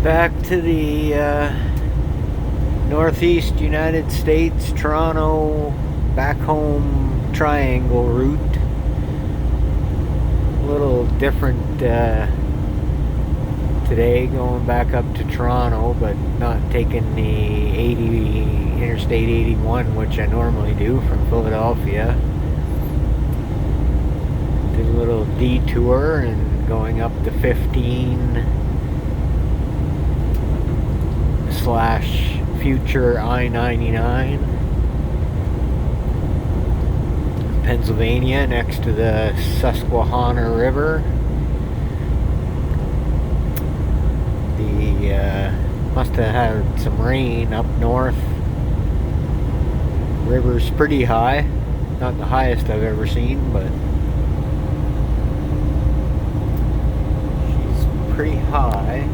Back to the Northeast United States, Toronto, back home triangle route. A little different today, going back up to Toronto, but not taking the Interstate 81, which I normally do from Philadelphia. Did a little detour and going up to 15 / future I-99, Pennsylvania, next to the Susquehanna River. Must have had some rain up north. River's pretty high, not the highest I've ever seen, but she's pretty high.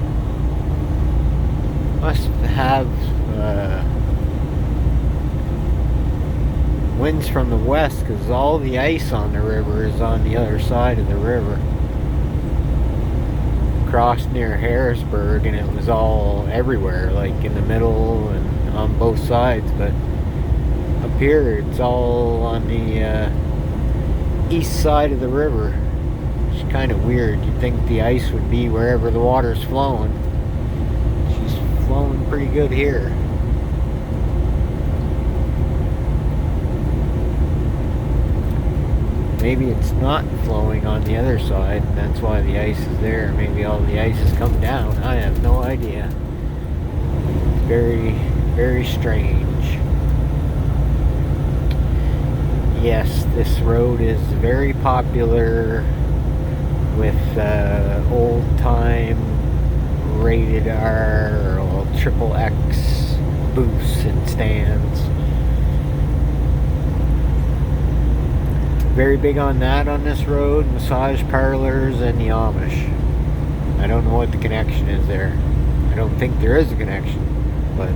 Must have winds from the west, because all the ice on the river is on the other side of the river. Crossed near Harrisburg, and it was all everywhere, like in the middle and on both sides, but up here it's all on the east side of the river. It's kind of weird. You'd think the ice would be wherever the water's flowing. Flowing pretty good here. Maybe it's not flowing on the other side, and that's why the ice is there. Maybe all the ice has come down. I have no idea. Very, very strange. Yes, this road is very popular with old-time rated R or XXX booths and stands. Very big on that on this road. Massage parlors and the Amish. I don't know what the connection is there. I don't think there is a connection, but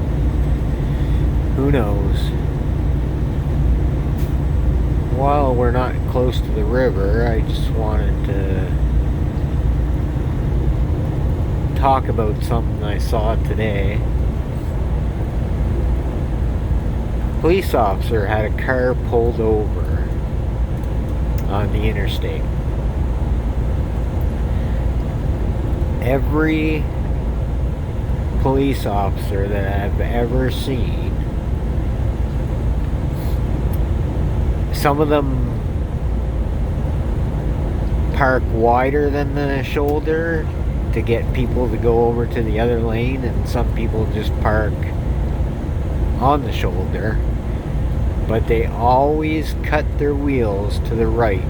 who knows. While we're not close to the river, I just wanted to talk about something I saw today. A police officer had a car pulled over on the interstate. Every police officer that I've ever seen, some of them park wider than the shoulder to get people to go over to the other lane, and some people just park on the shoulder, but they always cut their wheels to the right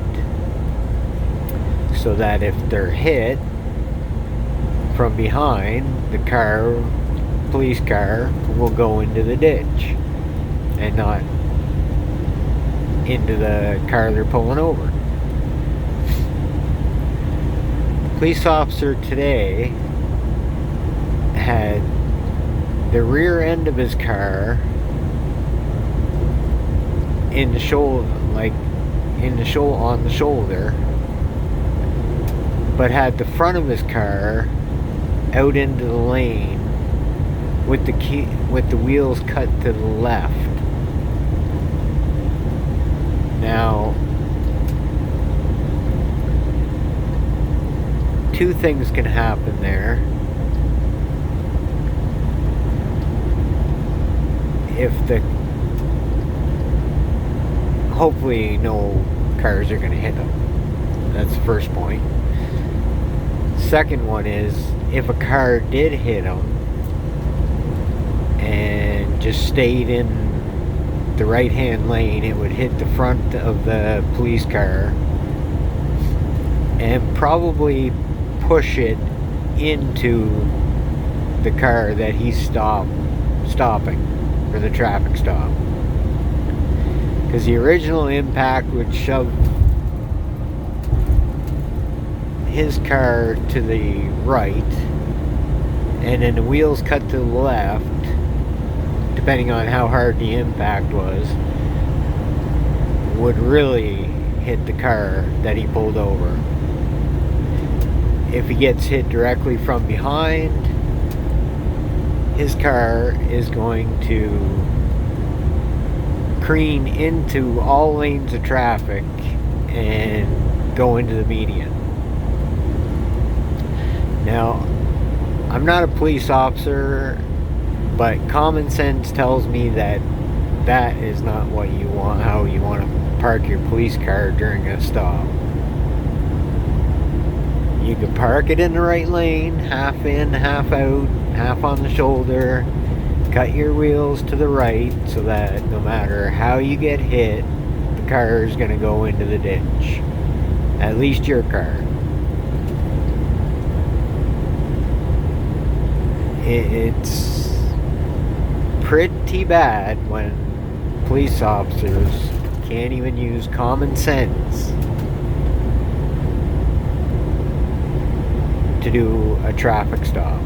so that if they're hit from behind, the police car will go into the ditch and not into the car they're pulling over. Police officer today had the rear end of his car in the shoulder, on the shoulder, but had the front of his car out into the lane with the wheels cut to the left. Now, two things can happen there. Hopefully no cars are going to hit them. That's the first point. Second one is, if a car did hit him and just stayed in the right-hand lane, it would hit the front of the police car and probably push it into the car that he's stopping for the traffic stop. Because the original impact would shove his car to the right, and then the wheels cut to the left, depending on how hard the impact was, would really hit the car that he pulled over. If he gets hit directly from behind, his car is going to careen into all lanes of traffic and go into the median. Now, I'm not a police officer, but common sense tells me that that is not what you want, how you want to park your police car during a stop. You can park it in the right lane, half in, half out, half on the shoulder. Cut your wheels to the right so that no matter how you get hit, the car is going to go into the ditch. At least your car. It's pretty bad when police officers can't even use common sense to do a traffic stop.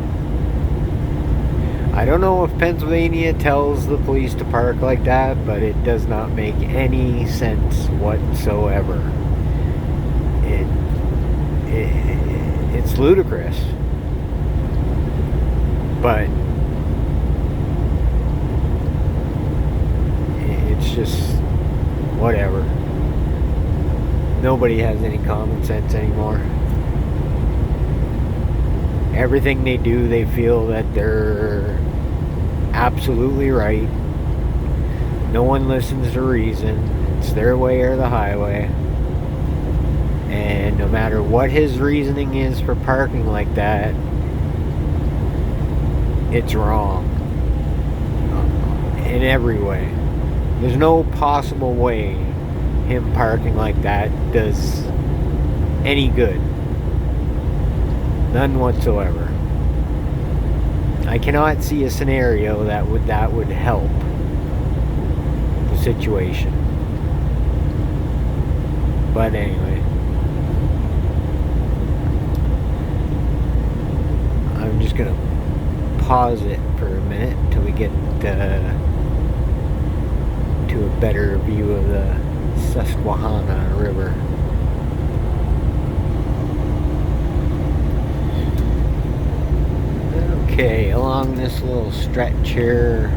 I don't know if Pennsylvania tells the police to park like that, but it does not make any sense whatsoever. It's ludicrous. But it's just whatever. Nobody has any common sense anymore. Everything they do, they feel that they're absolutely right. No one listens to reason. It's their way or the highway. And no matter what his reasoning is for parking like that, it's wrong. In every way. There's no possible way him parking like that does any good. None whatsoever. I cannot see a scenario that would help the situation. But anyway, I'm just gonna pause it for a minute until we get to a better view of the Susquehanna River. Okay, along this little stretch here,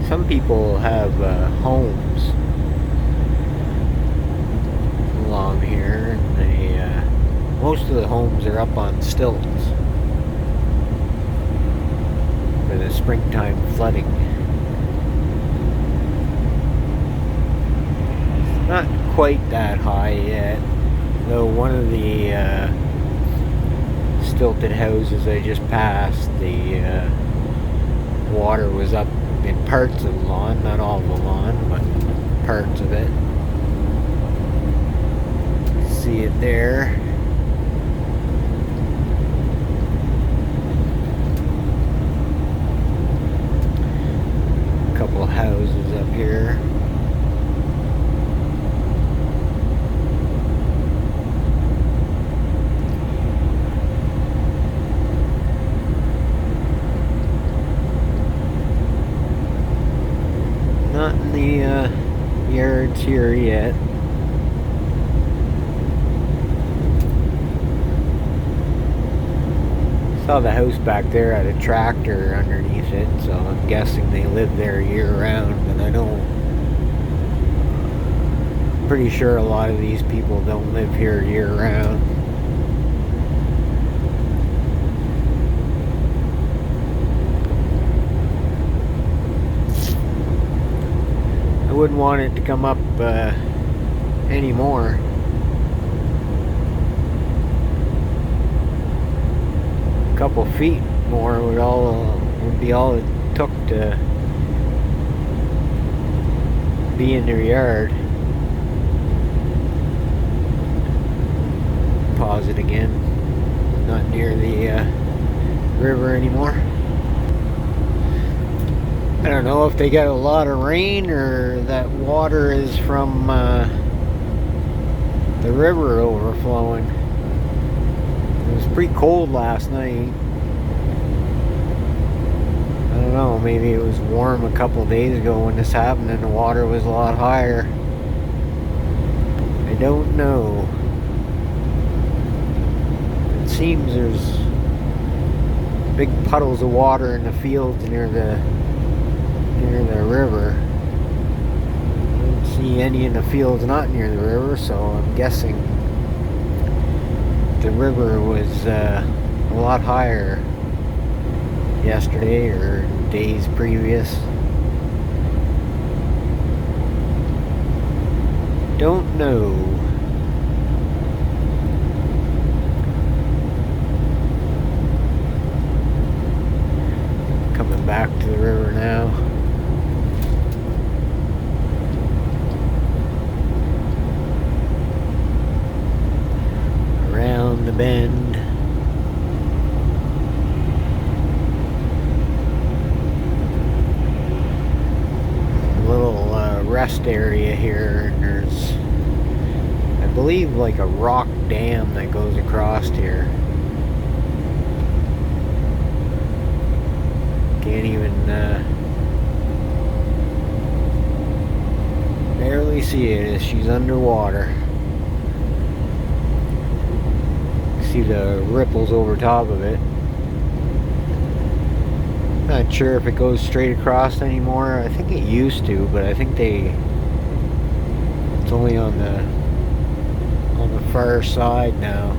some people have homes along here, and most of the homes are up on stilts for the springtime flooding. It's not quite that high yet, though one of the stilted houses I just passed, the water was up in parts of the lawn, not all of the lawn, but parts of it. See it there. A couple of houses up here. Not in the yards here yet. Saw the house back there had a tractor underneath it, so I'm guessing they live there year round. But I don't. Pretty sure a lot of these people don't live here year round. I wouldn't want it to come up anymore. A couple feet more would be all it took to be in their yard. Pause it again. Not near the river anymore. I don't know if they got a lot of rain or that water is from the river overflowing. It was pretty cold last night. I don't know, maybe it was warm a couple days ago when this happened and the water was a lot higher. I don't know. It seems there's big puddles of water in the fields near the river. I don't see any in the fields not near the river, so I'm guessing the river was a lot higher yesterday or days previous. Don't know. Coming back to the river now. Around the bend. A little rest area here, and there's, I believe, like a rock dam that goes across here. Can't even barely see it as she's underwater. See the ripples over top of it. Not sure if it goes straight across anymore. I think it used to, but I think it's only on the far side now.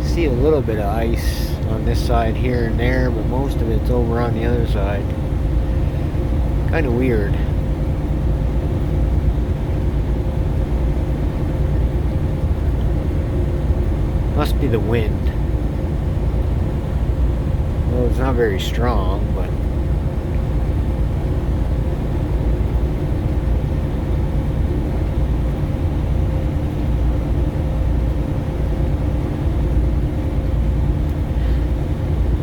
See a little bit of ice on this side here and there, but most of it's over on the other side. Kind of weird. Must be the wind. Well, it's not very strong, but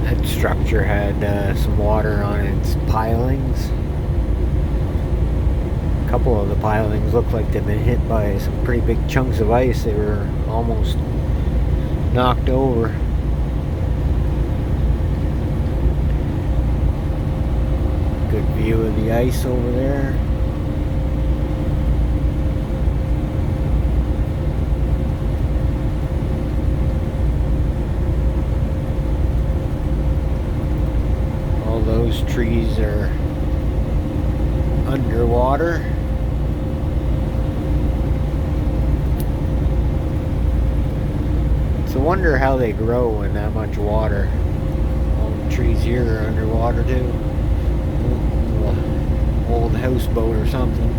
that structure had some water on its pilings. A couple of the pilings looked like they've been hit by some pretty big chunks of ice. They were almost knocked over. Good view of the ice over there. All those trees are underwater. I wonder how they grow in that much water. All the trees here are underwater too. Old houseboat or something.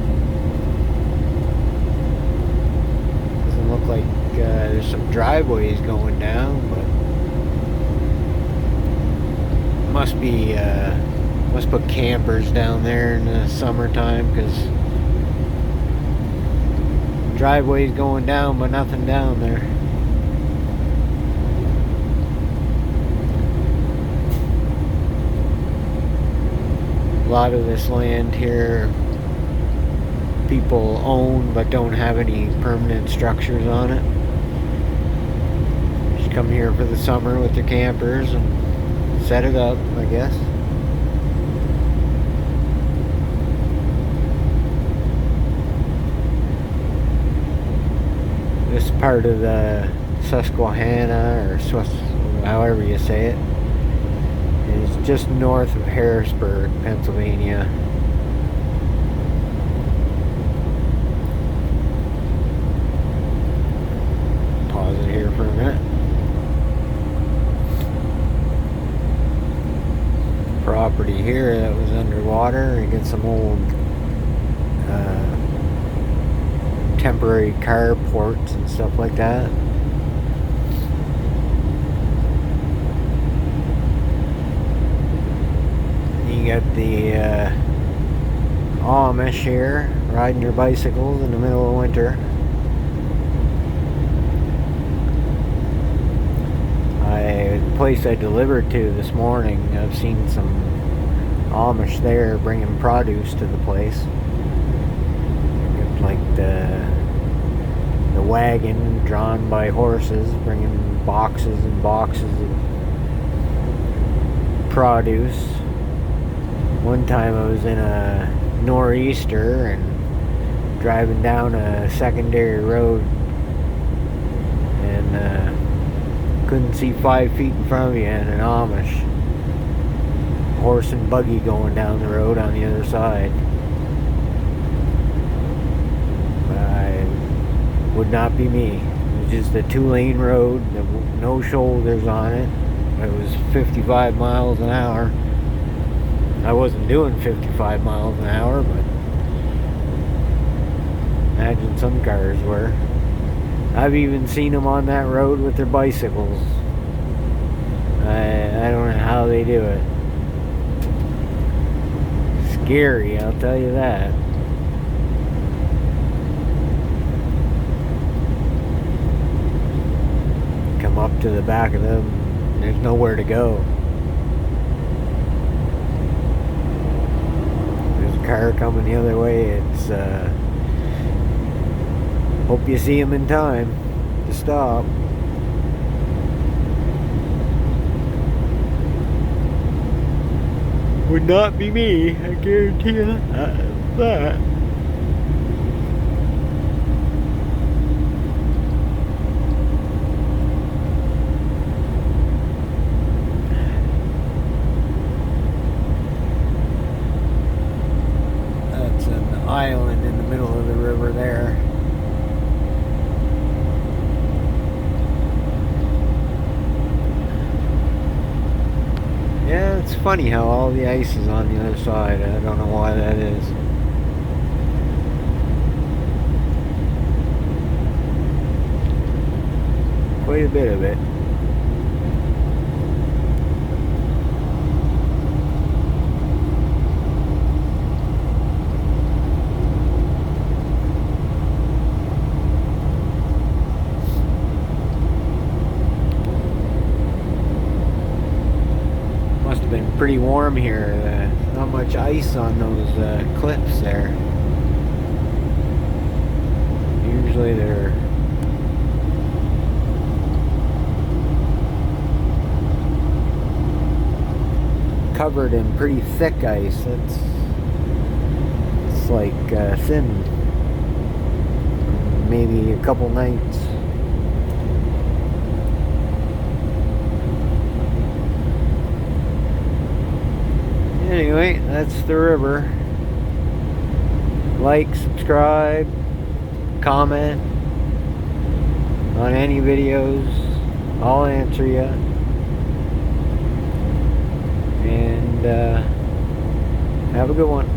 Doesn't look like there's some driveways going down, but must put campers down there in the summertime, because driveway's going down but nothing down there. A lot of this land here people own but don't have any permanent structures on it. Just come here for the summer with their campers and set it up, I guess. This part of the Susquehanna, or however you say it, is just north of Harrisburg, Pennsylvania. Pause it here for a minute. Property here that was underwater. You get some old temporary carports and stuff like that. You got the Amish here riding their bicycles in the middle of winter. The place I delivered to this morning, I've seen some Amish there bringing produce to the place. Like the wagon drawn by horses, bringing boxes and boxes of produce. One time I was in a nor'easter and driving down a secondary road, and Couldn't see 5 feet in front of you, and an Amish horse and buggy going down the road on the other side. Would not be me. It was just a 2-lane road, no shoulders on it. It was 55 miles an hour. I wasn't doing 55 miles an hour, but imagine some cars were. I've even seen them on that road with their bicycles. I don't know how they do it. Scary, I'll tell you that. Come up to the back of them, there's nowhere to go. There's a car coming the other way. It's hope you see him in time to stop. Would not be me, I guarantee you that. Island in the middle of the river there. Yeah, it's funny how all the ice is on the other side. I don't know why that is. Quite a bit of it. Been pretty warm here. Not much ice on those cliffs there. Usually they're covered in pretty thick ice. It's like thin. Maybe a couple nights. Anyway, that's the river. Like, subscribe, comment on any videos. I'll answer you. And have a good one.